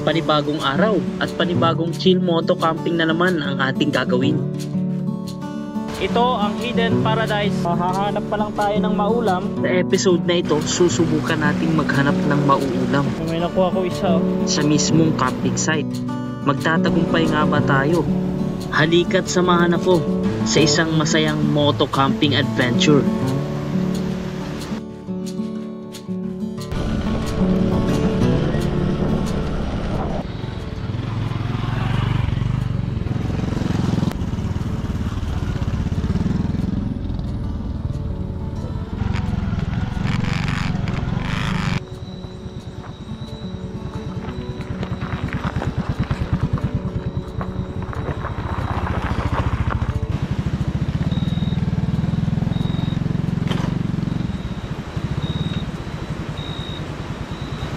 Panibagong araw at panibagong chill moto camping na naman ang ating gagawin. Ito ang Hidden Paradise. Hahanap pa lang tayo ng maulam. Sa episode na ito, susubukan nating maghanap ng mauulam. May nakuha ko isa sa mismong camping site. Magtatagumpay nga ba tayo? Halika't samahan ako sa isang masayang moto camping adventure.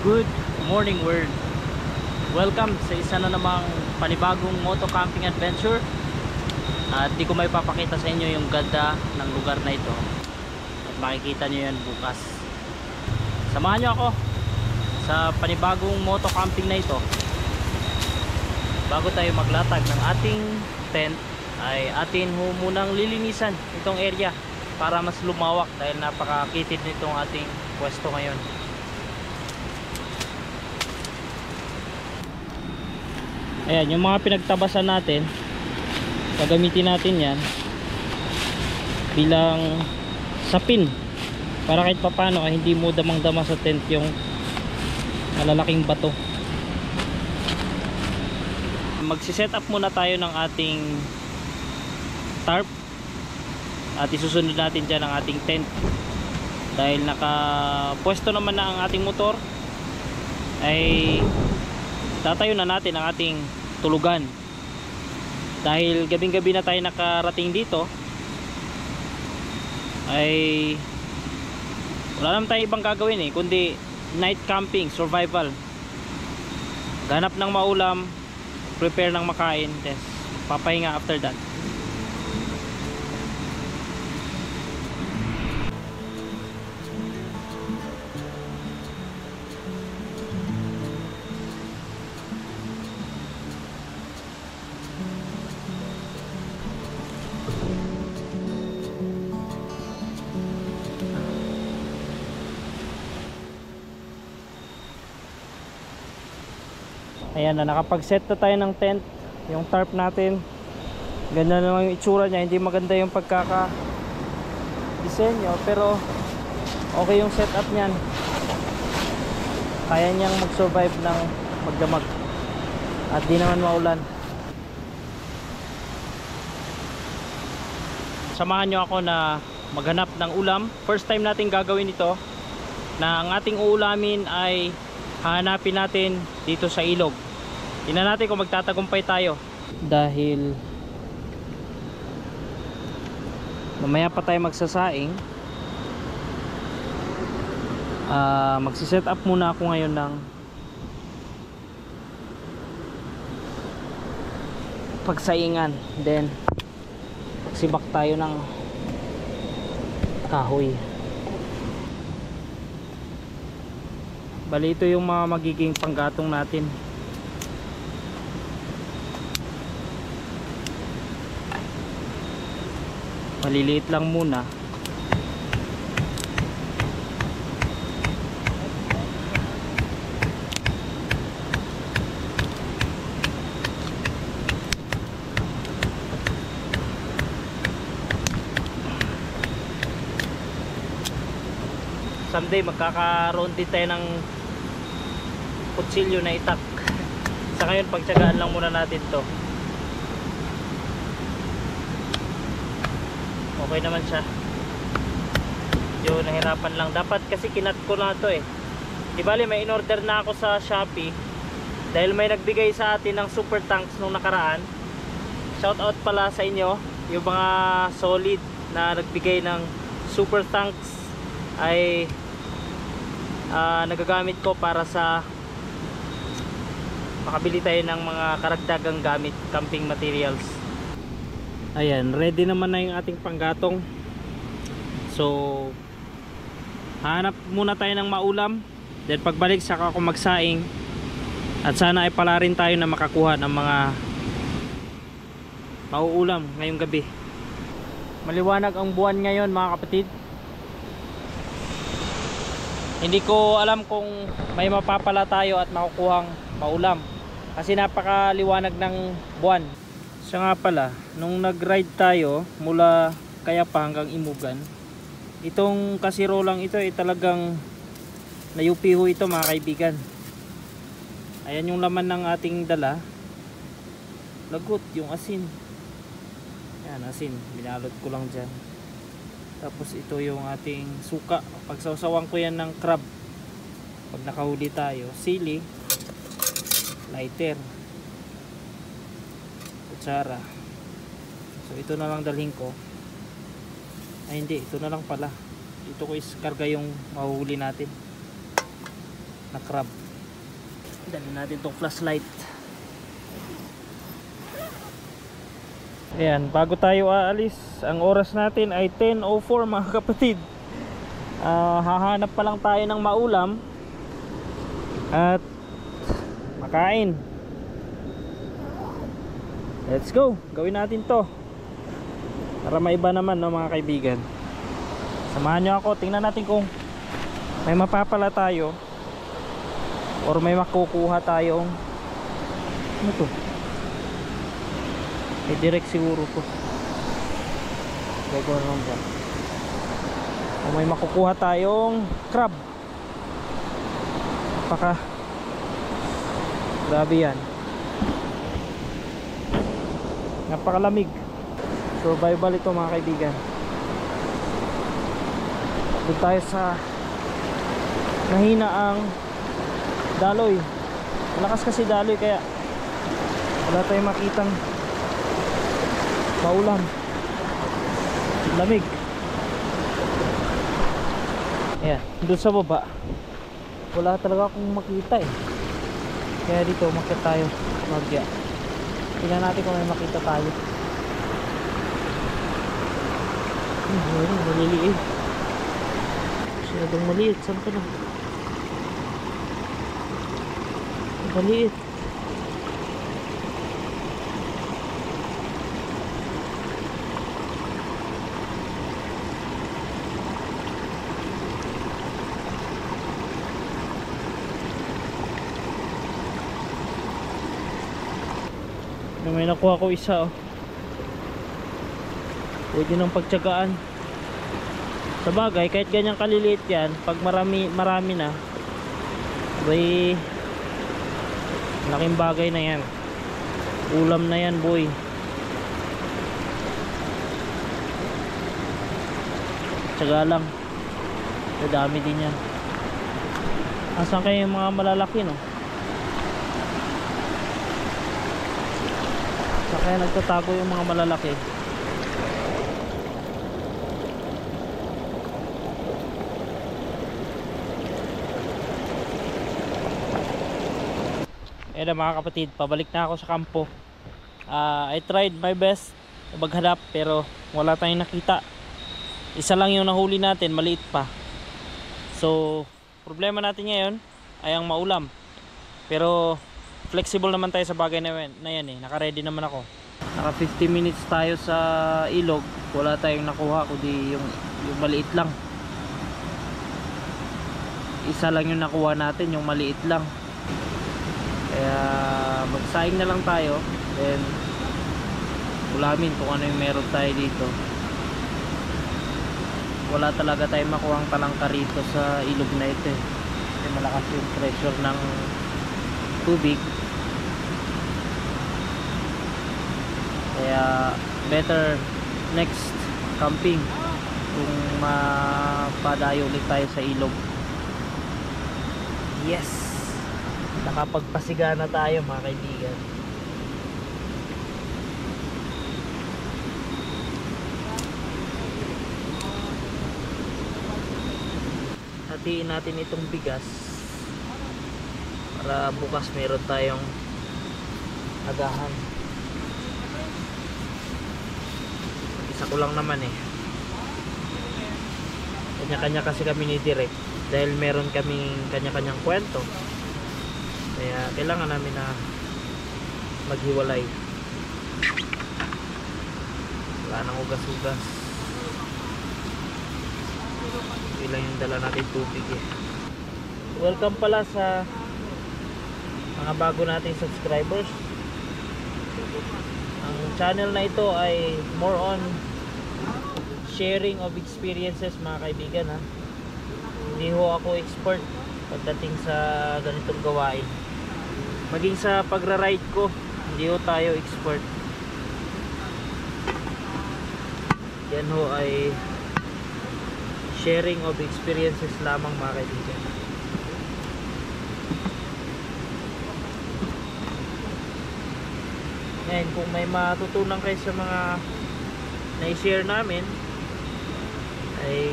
Good morning world. Welcome sa isa na namang panibagong moto camping adventure. At di ko may papakita sa inyo yung ganda ng lugar na ito. At makikita nyo yan bukas. Samahan nyo ako sa panibagong moto camping na ito. Bago tayo maglatag ng ating tent ay atin munang lilinisan itong area para mas lumawak dahil napakakitid nitong ating pwesto ngayon. Ayan, yung mga pinagtabasan natin, gagamitin natin yan bilang sapin para kahit papano ay hindi mo damang-dama sa tent yung malalaking bato. Magsiset up muna tayo ng ating tarp at isusunod natin dyan ang ating tent dahil nakapwesto naman na ang ating motor. Ay tatayo na natin ang ating tulugan dahil gabing-gabi na tayo nakarating dito. Ay wala naman tayo ibang gagawin kundi night camping, survival, ganap ng maulam, prepare ng makain, then papahinga after that. Ayan na, nakapag-set na tayo ng tent. Yung tarp natin, ganda naman yung itsura niya. Hindi maganda yung pagkaka-disenyo, pero okay yung setup niyan. Kaya niyang mag-survive ng magdamag at di naman maulan. Samahan nyo ako na maghanap ng ulam. First time natin gagawin ito, na ang ating uulamin ay hahanapin natin dito sa ilog. Tingnan natin kung magtatagumpay tayo dahil mamaya pa tayo magsasaing. Magsiset up muna ako ngayon ng pagsaingan, then pagsibak tayo ng kahoy. Bali ito yung mga magiging panggatong natin. Maliliit lang muna. Someday magkakaroon din tayo ng kutsilyo na itak. Sa ngayon pagtsagaan lang muna natin to. Okay naman siya. Medyo nahirapan lang. Dapat kasi kinat ko na to Di bali may in-order na ako sa Shopee dahil may nagbigay sa atin ng super tanks nung nakaraan. Shout out pala sa inyo yung mga solid na nagbigay ng super tanks. Ay nagagamit ko para sa makabili tayo ng mga karagdagang gamit, camping materials. Ayan, ready naman na yung ating panggatong. So hanap muna tayo ng maulam, then pagbalik saka ako magsaing At sana ay pala rin tayo na makakuha ng mga mauulam ngayong gabi. Maliwanag ang buwan ngayon mga kapatid. Hindi ko alam kung may mapapala tayo at makukuhang maulam kasi napakaliwanag ng buwan. Siya nga pala, nung nag-ride tayo mula Kayapa hanggang Imugan, itong kasirolang ito ay talagang nayupiho ito mga kaibigan. Ayan yung laman ng ating dala. Lagot, yung asin. Yan, asin, binalot ko lang dyan. Tapos ito yung ating suka. Pagsawsawan ko yan ng crab pag nakahuli tayo. Sili, lighter, kutsara. So ito na lang dalhin ko. Ay hindi, ito na lang pala. Dito ko iskarga yung mahuhuli natin na crab. Dalhin natin itong flashlight. Ayan, bago tayo aalis, ang oras natin ay 10:04 mga kapatid. Hahanap pa lang tayo ng maulam at makain. Let's go, gawin natin to para maiba naman, no, mga kaibigan. Samahan nyo ako, tingnan natin kung may mapapala tayo or may makukuha tayong ano to? May direct siguro to. Gagawin lang ba? O may makukuha tayong crab. Grabe yan. Napakalamig. Survival ito mga kaibigan. Doon tayo sa mahina ang daloy. Malakas kasi daloy kaya wala tayong makitang maulam. Lamig. Ayan, doon sa baba wala talaga akong makita eh. Kaya dito umakyat tayo magya. Tingnan natin kung may makita tayo. Maliliit. Masyadong maliit. Saan ka na? Maliit. May nakuha ko isa, oh. Pwede nang pagtyagaan. Sa bagay, kahit ganyang kaliliit yan, pag marami na, bay, laking bagay na yan. Ulam na yan, boy. Tyaga lang. Dami din yan. Asan kayo yung mga malalaki, no? Kaya nagtatago yung mga malalaki. Ayan mga kapatid, pabalik na ako sa kampo. I tried my best maghanap pero wala tayong nakita. Isa lang yung nahuli natin, maliit pa. So problema natin ngayon ay ang maulam. Pero flexible naman tayo sa bagay na yan eh. Naka-ready naman ako. Naka 50 minutes tayo sa ilog. Wala tayong nakuha kundi yung maliit lang. Isa lang yung nakuha natin, yung maliit lang. Kaya magsaing na lang tayo. Then ulamin kung ano yung meron tayo dito. Wala talaga tayong makuhang talangka rito sa ilog na ito eh. Kasi malakas yung pressure ng tubig. Kaya better next camping kung mapadayo ulit tayo sa ilog. Yes, nakapagpasiga na tayo mga kaibigan. Hatiin natin itong bigas para bukas meron tayong agahan. Isa ko lang naman eh. Kanya-kanya kasi kami ni Direk dahil meron kaming kanya-kanyang kwento. Kaya kailangan namin na maghiwalay. Wala nang ugas-ugas. Ito lang yung dala natin tubig eh. Welcome pala sa mga bago nating subscribers. Ang channel na ito ay more on sharing of experiences mga kaibigan ha. Hindi ho ako expert pagdating sa ganitong gawain. Maging sa pagra-ride ko, hindi ho tayo expert. Yan ho ay sharing of experiences lamang mga kaibigan. Ngayon, kung may matutunan kayo sa mga na-share namin ay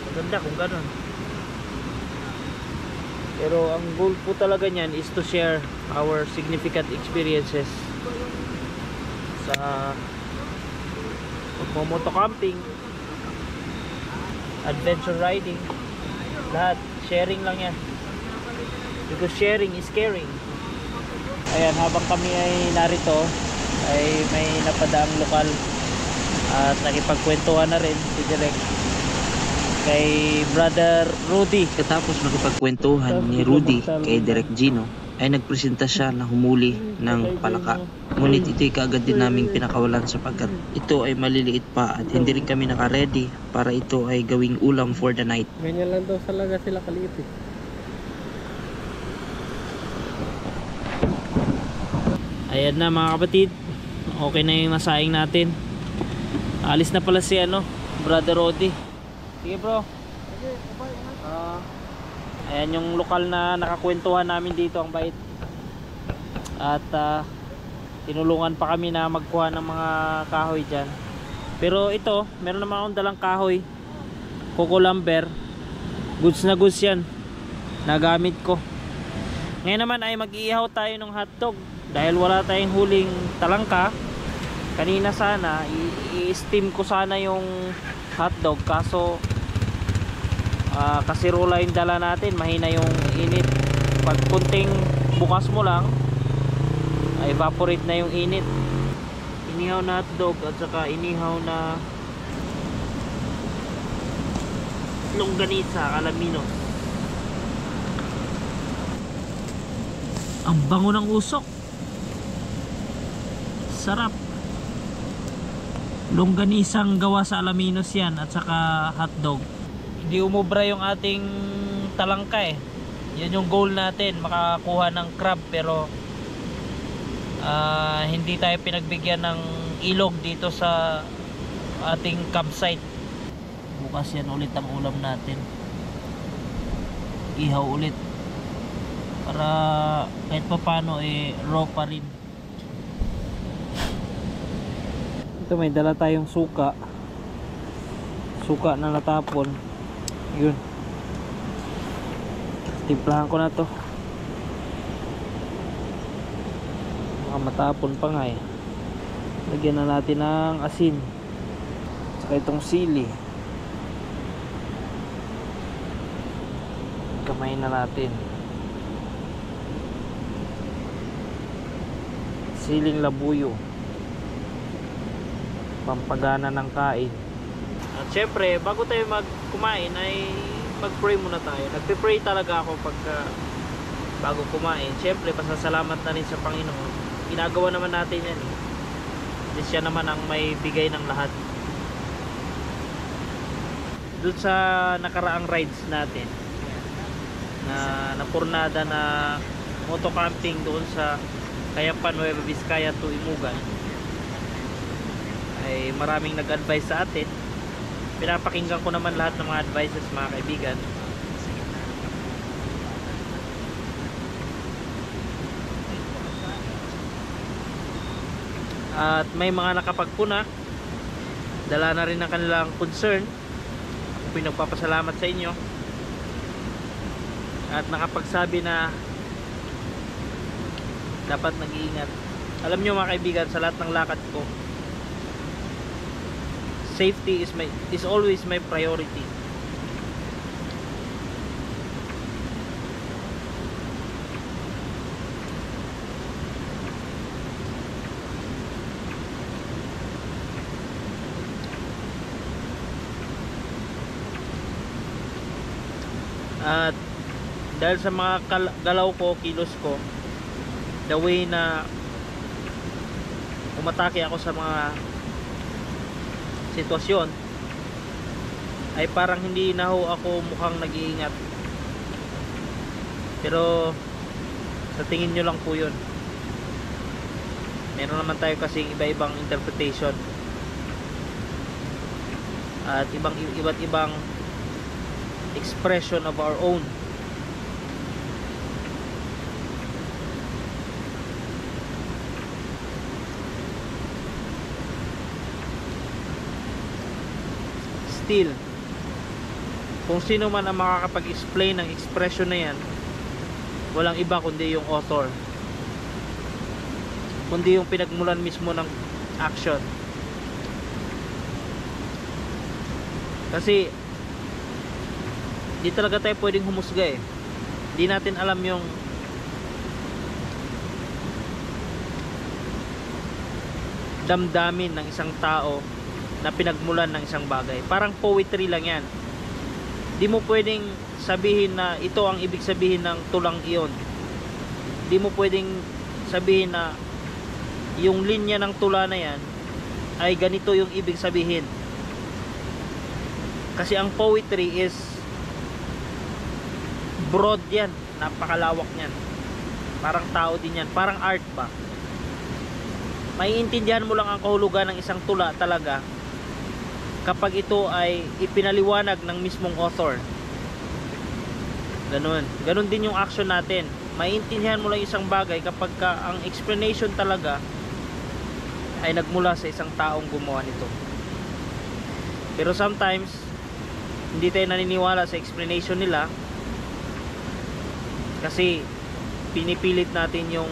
maganda kung ganun. Pero ang goal po talaga niyan is to share our significant experiences sa pagmomoto camping, adventure riding, lahat sharing lang yan, because sharing is caring. Ayan, habang kami ay narito ay may napadaang lokal at nakipagkwentuhan na rin si Direk kay Brother Rudy. Katapos makipagkwentuhan ni Rudy kay Direk Gino ay nagpresenta siya na humuli ng palaka. Ngunit ito'y kaagad din naming pinakawalan sapagkat ito ay maliliit pa at hindi rin kami naka-ready para ito ay gawing ulam for the night. Ganyan lang daw talaga sila kaliit eh. Ayan na mga kapatid, okay na yung nasaing natin. Alis na pala si Brother Rudy. Sige bro. Ayan yung lokal na nakakwentuhan namin dito, ang bait. At tinulungan pa kami na magkuha ng mga kahoy dyan. Pero ito, meron naman akong dalang kahoy, coco lumber. Goods na goods yan, nagamit ko. Ngayon naman ay mag-iihaw tayo ng hotdog. Dahil wala tayong huling talangka, kanina sana i-steam ko sana yung hotdog, kaso kasirola yung dala natin, mahina yung init. Pag kunting bukas mo lang ay evaporate na yung init. Inihaw na hotdog at saka inihaw na longganisa Alaminos. Ang bango ng usok, sarap. Longganisang gawa sa Alaminos yan at saka hotdog. Hindi umubra yung ating talangka eh. Yan yung goal natin, makakuha ng crab, pero hindi tayo pinagbigyan ng ilog dito sa ating campsite. Bukas yan ulit ang ulam natin, ihaw ulit para kahit pa paano raw pa rin. Ito, may dala tayong suka na natapon. Yun, timplahan ko na to, baka matapon pa nga eh. Lagyan na natin ng asin saka itong sili. Kamay na natin siling labuyo, pampagana ng kain. At syempre, bago tayo kumain ay mag-pray muna tayo. Nagpe-pray talaga ako bago kumain. Syempre, pasasalamat na rin sa Panginoon. Ginagawa naman natin yan eh. Kasi siya naman ang may bigay ng lahat. Doon sa nakaraang rides natin na napurnada na moto camping doon sa Kayapan, Nueva Vizcaya to Imugan, ay maraming nag-advise sa atin. Pinapakinggan ko naman lahat ng mga advices mga kaibigan. At may mga nakapagpuna, dala na rin ng kanilang concern. Ako pinagpapasalamat sa inyo. At nakapagsabi na dapat nag-iingat. Alam nyo mga kaibigan, sa lahat ng lakad ko, safety is always my priority. At dahil sa mga galaw ko, kilos ko, the way na umatake ako sa mga sitwasyon, ay parang hindi na ho ako mukhang nag-iingat. Pero sa tingin nyo lang po yun. Meron naman tayo kasing iba-ibang interpretation at iba't ibang expression of our own. Still, kung sino man ang makakapag-explain ng expression na yan, walang iba kundi yung author, kundi yung pinagmulan mismo ng action. Kasi di talaga tayo pwedeng humusga eh. Di natin alam yung damdamin ng isang tao na pinagmulan ng isang bagay. Parang poetry lang yan. Di mo pwedeng sabihin na ito ang ibig sabihin ng tulang iyon. Di mo pwedeng sabihin na yung linya ng tula na yan ay ganito yung ibig sabihin. Kasi ang poetry is broad yan, napakalawak yan. Parang tao din yan, parang art ba. Maiintindihan mo lang ang kahulugan ng isang tula talaga kapag ito ay ipinaliwanag ng mismong author. Ganun din yung action natin. Maiintindihan mo lang isang bagay kapag ang explanation talaga ay nagmula sa isang taong gumawa nito. Pero sometimes hindi tayo naniniwala sa explanation nila kasi pinipilit natin yung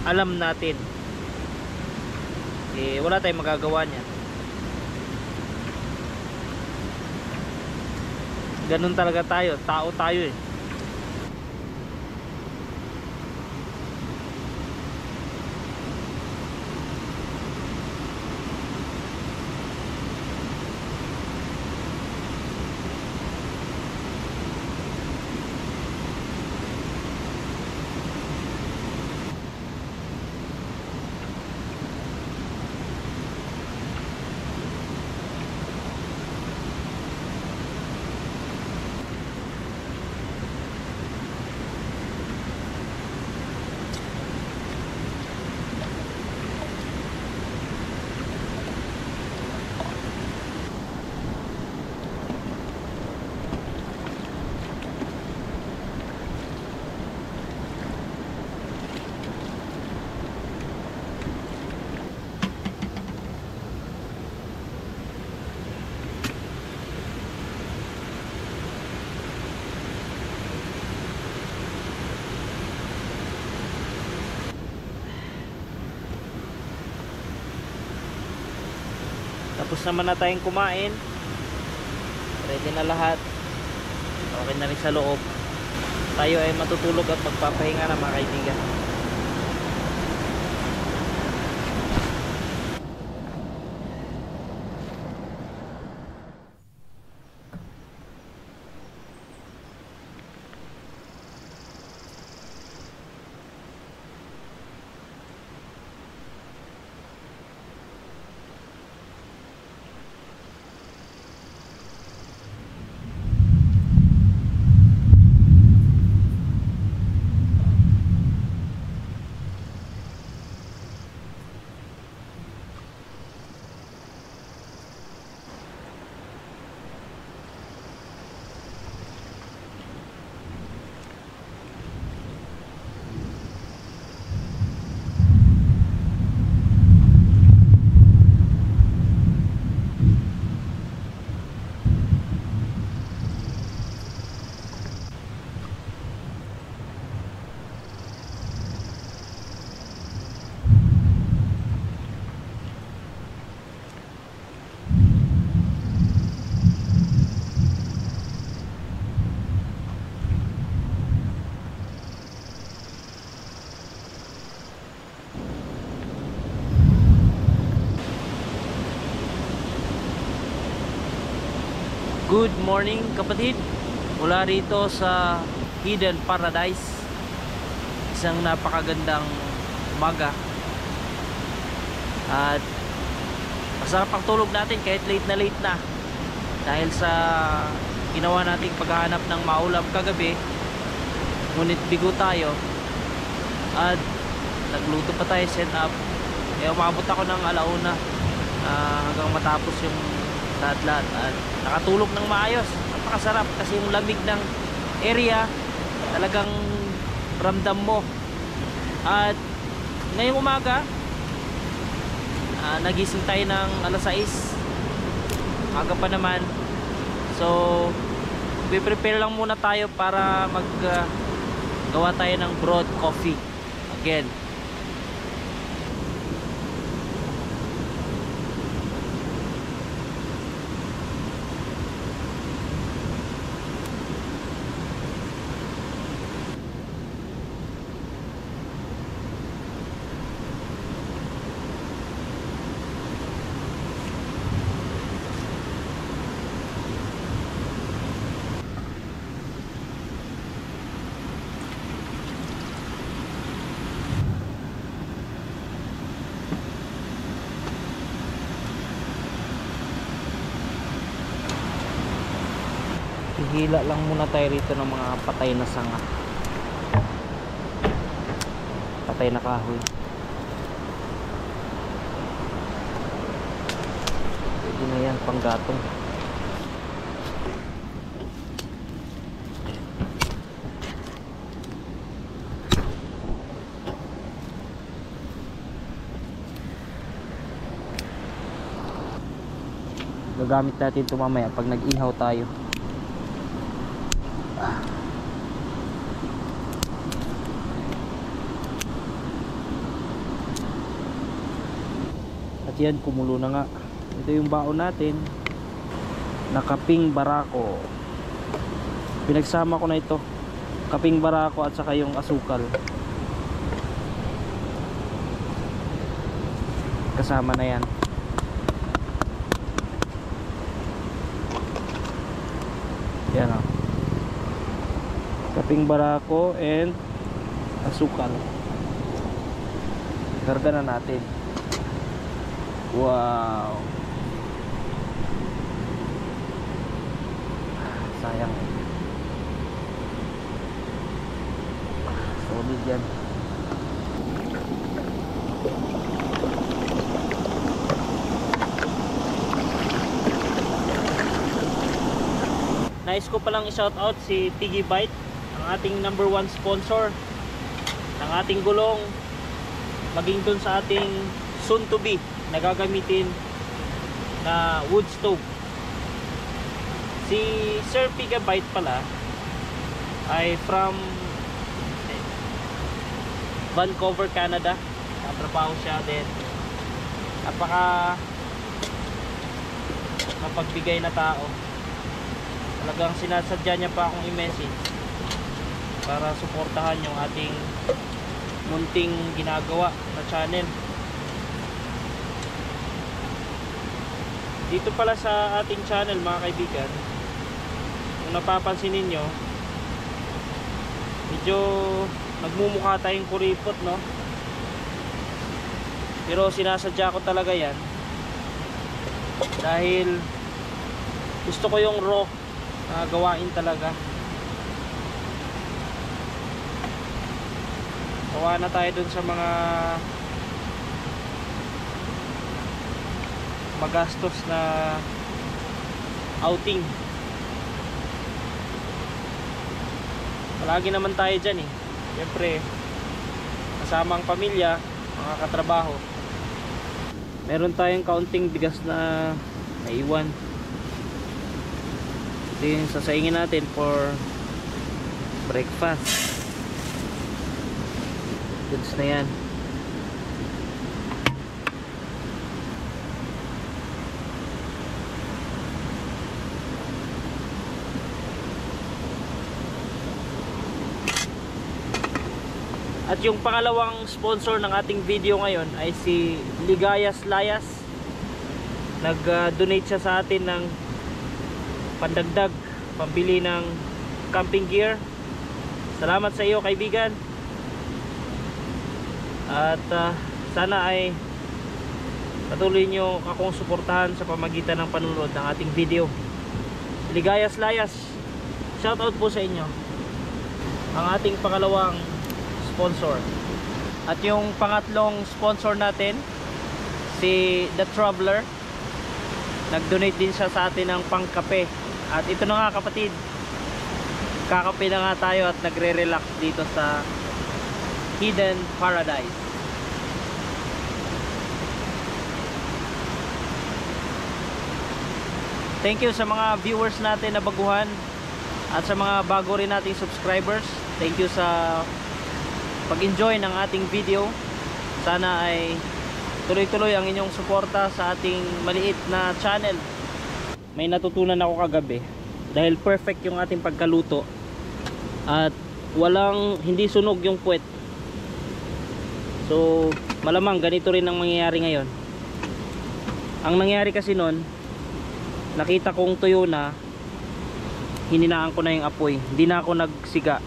alam natin. Wala tayong magagawa niyan. Ganun talaga tayo, tao tayo eh. Tapos naman na tayong kumain. Ready na lahat. Okay na rin sa loob. Tayo ay matutulog at magpapahinga na mga kaibigan. Good morning kapatid. mula rito sa Hidden Paradise. Isang napakagandang umaga at masarap ang tulog natin kahit late na dahil sa ginawa nating paghahanap ng maulam kagabi, ngunit bigo tayo at nagluto pa tayo, set up. Umabot ako ng alauna hanggang matapos yung lahat-lahat at nakatulog ng maayos. Napakasarap kasi yung lamig ng area talagang ramdam mo. At ngayong umaga nagising tayo ng alas 6, aga pa naman. So prepare lang muna tayo para gawa tayo ng broad coffee again. Hila lang muna tayo rito ng mga patay na sanga, patay na kahoy. Pwede na yan pang gatong. Gagamit natin ito mamaya pag nag-ihaw tayo. At yan, kumulo na nga. Ito yung baon natin na kaping barako. Pinagsama ko na ito, kaping barako at saka yung asukal, kasama na yan. Yan o, kaping barako and asukal. Karga na natin. Wow, sayang, solid yan. Nais ko palang i-shout out si Tiggy Bite, ang ating number 1 sponsor ng ating gulong, maging dun sa ating soon to be nagagamitin na wood stove. Si Sir Gigabyte pala ay from Vancouver, Canada. Natrabaho siya din. Napaka mapagbigay na tao. Talagang sinasadya niya pa akong i-message para suportahan yung ating munting ginagawa na channel. Dito pala sa ating channel, mga kaibigan, kung napapansin ninyo, medyo nagmumukha tayong kuripot, no? Pero sinasadya ko talaga yan dahil gusto ko yung raw na gawain talaga. Gawa na tayo dun sa mga magastos na outing. Palagi naman tayo dyan eh. Siyempre kasama ang pamilya, mga katrabaho. Meron tayong kaunting bigas na naiwan. Ito yung sasaingin natin for breakfast. Goods na yan. At yung pangalawang sponsor ng ating video ngayon ay si Ligayas Layas. Nag-donate siya sa atin ng pandagdag, pambili ng camping gear. Salamat sa iyo kaibigan. At sana ay patuloy nyo akong suportahan sa pamagitan ng panunod ng ating video. Ligayas layas, shoutout po sa inyo. Ang ating pangalawang sponsor. At yung pangatlong sponsor natin, si The Traveler. Nag-donate din siya sa atin ng pangkape. At ito na nga kapatid, kakape na nga tayo at nagre-relax dito sa Hidden Paradise. Thank you sa mga viewers natin na baguhan at sa mga bago rin nating subscribers. Thank you sa pag-enjoy ng ating video. Sana ay tuloy-tuloy ang inyong suporta sa ating maliit na channel. May natutunan ako kagabi dahil perfect yung ating pagkaluto at hindi sunog yung puwet. So malamang ganito rin ang mangyayari ngayon. Ang nangyari kasi nun, nakita kong tuyo na, hininaan ko na yung apoy, hindi na ako nagsiga.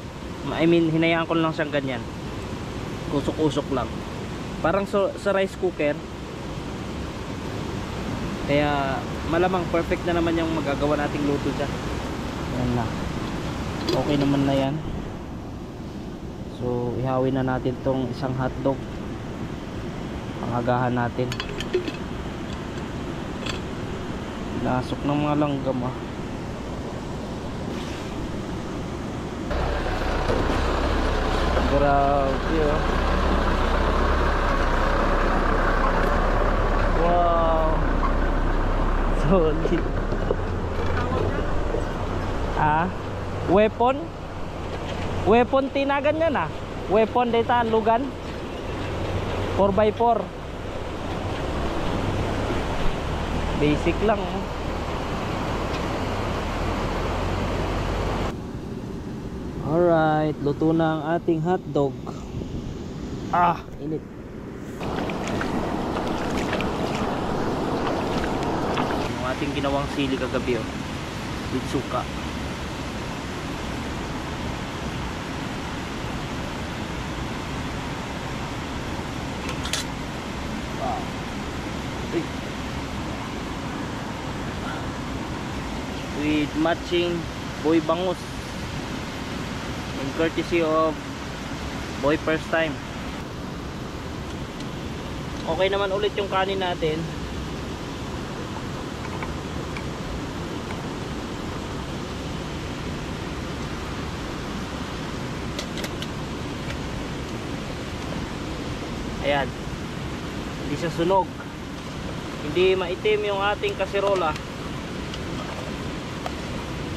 Hinayaan ko lang siyang ganyan, usok-usok lang, parang sa rice cooker. Kaya malamang perfect na naman yung magagawa nating luto dyan. Yan na, okay naman na yan. So ihawin na natin tong isang hotdog, pangagahan natin. Nasok ng mga langgam Grabe Wow, solid. Weapon tinagan yan weapon data lugan 4x4 basic lang. Alright, luto na ang ating hotdog. Init. Yung ating ginawang sili kagabi with suka. Wow. With matching boy bangus, in courtesy of Boy First Time. Okay naman ulit yung kanin natin. Ayan, hindi siya sunog, hindi maitim yung ating kaserola.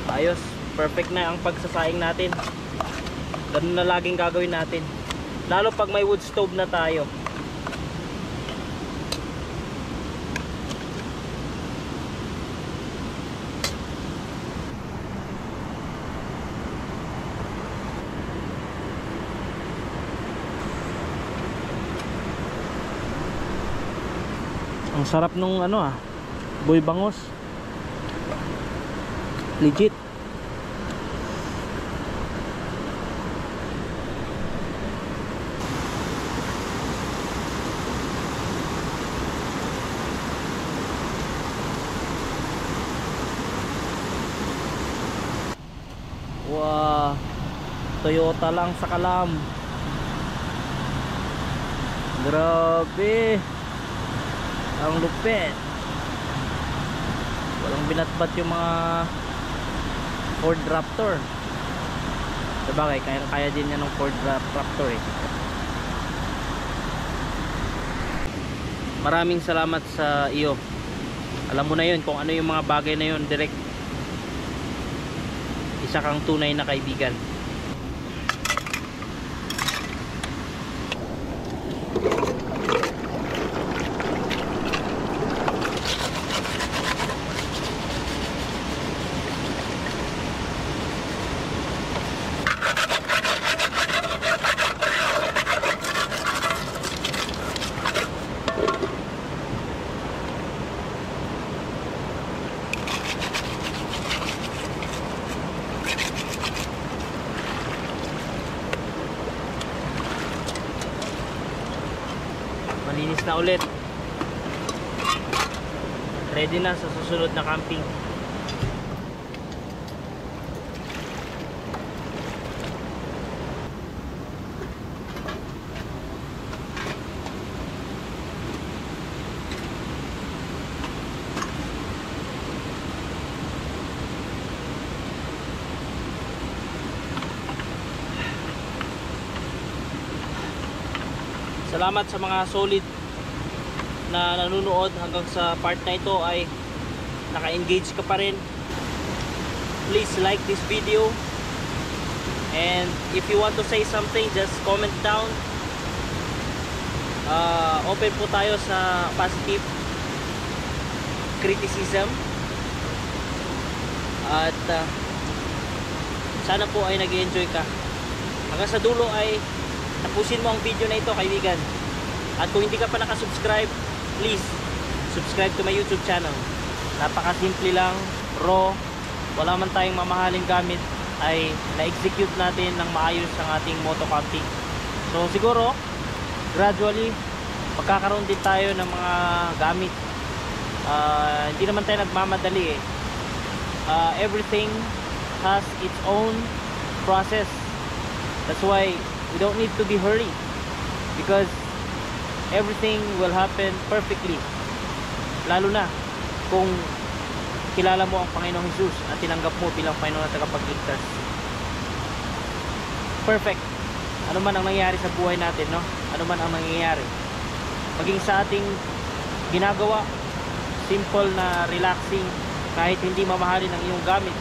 Ayos, perfect na ang pagsasaing natin. Ganun na laging gagawin natin, lalo pag may wood stove na tayo. Ang sarap nung boy bangus, legit. Wow, Toyota lang sa Kalam. Grabe, ang lupit. Walang binatbat yung mga Ford Raptor. Sabagay, kaya din yan ng Ford Raptor Maraming salamat sa iyo. Alam mo na yun kung ano yung mga bagay na yun, direct. Isa kang tunay na kaibigan. malinis na ulit. Ready na sa susunod na camping. Salamat sa mga solid na nanonood hanggang sa part na ito ay naka-engage ka pa rin. Please like this video, and if you want to say something, just comment down. Open po tayo sa positive criticism, at sana po ay nag-enjoy ka. Hanggang sa dulo ay tapusin mo ang video na ito, kaibigan. At kung hindi ka pa nakasubscribe, please subscribe to my YouTube channel. Napakasimple lang, raw, wala man tayong mamahaling gamit, ay na-execute natin ng maayos ang ating moto camping. So siguro gradually magkakaroon din tayo ng mga gamit. Hindi naman tayo nagmamadali eh. Everything has its own process. That's why we don't need to be hurried, because everything will happen perfectly. Lalo na kung kilala mo ang Panginoong Jesus at tinanggap mo bilang Panginoon at tagapagligtas. Perfect. Ano man ang nangyayari sa buhay natin, no? Ano man ang nangyayari, maging sa ating ginagawa, simple na relaxing, kahit hindi mamahalin ang iyong gamit,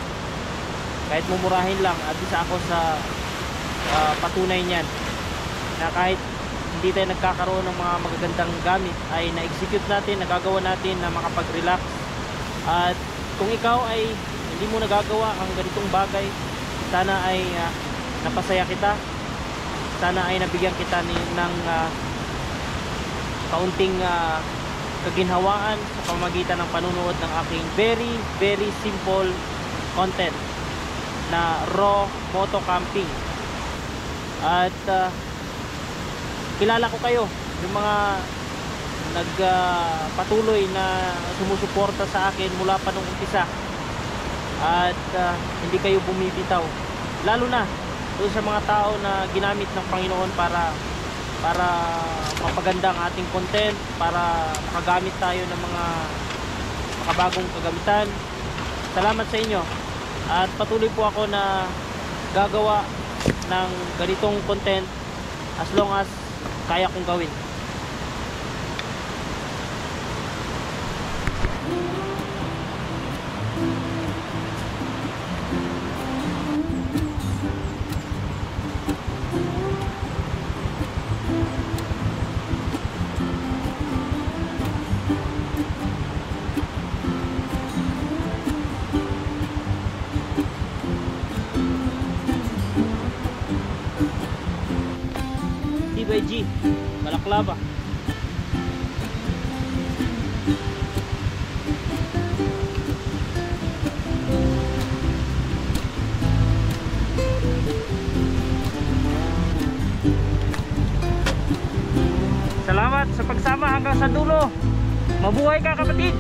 kahit mumurahin lang, at isa ako sa patunay niyan na kahit hindi tayo nagkakaroon ng mga magagandang gamit, ay na-execute natin, nagagawa natin na makapag-relax. At kung ikaw ay hindi mo nagagawa ang ganitong bagay, sana ay napasaya kita, sana ay nabigyan kita ng kaunting kaginhawaan sa pamamagitan ng panunood ng aking very very simple content na raw moto camping. At kilala ko kayo, yung mga nagpatuloy na sumusuporta sa akin mula pa nung umpisa, at hindi kayo bumibitaw, lalo na doon sa mga tao na ginamit ng Panginoon para mapaganda ang ating content, para makagamit tayo ng mga makabagong kagamitan. Salamat sa inyo, at patuloy po ako na gagawa ng ganitong content as long as kaya kong gawin. G, Balaklava. Salamat sa pagsama hanggang sa dulo. Mabuhay ka, kapatid.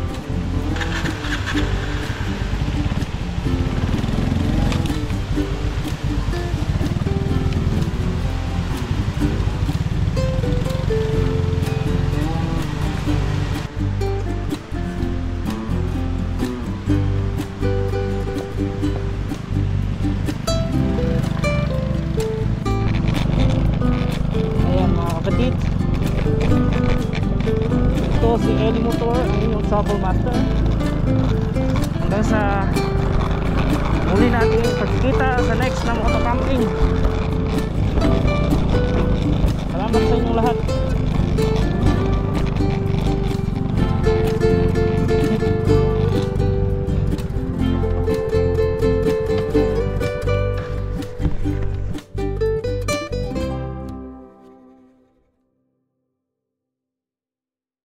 Ito si Eli Motor, ang inyong Travel Master. Hanggang sa muli natin pagkikita sa next na moto camping.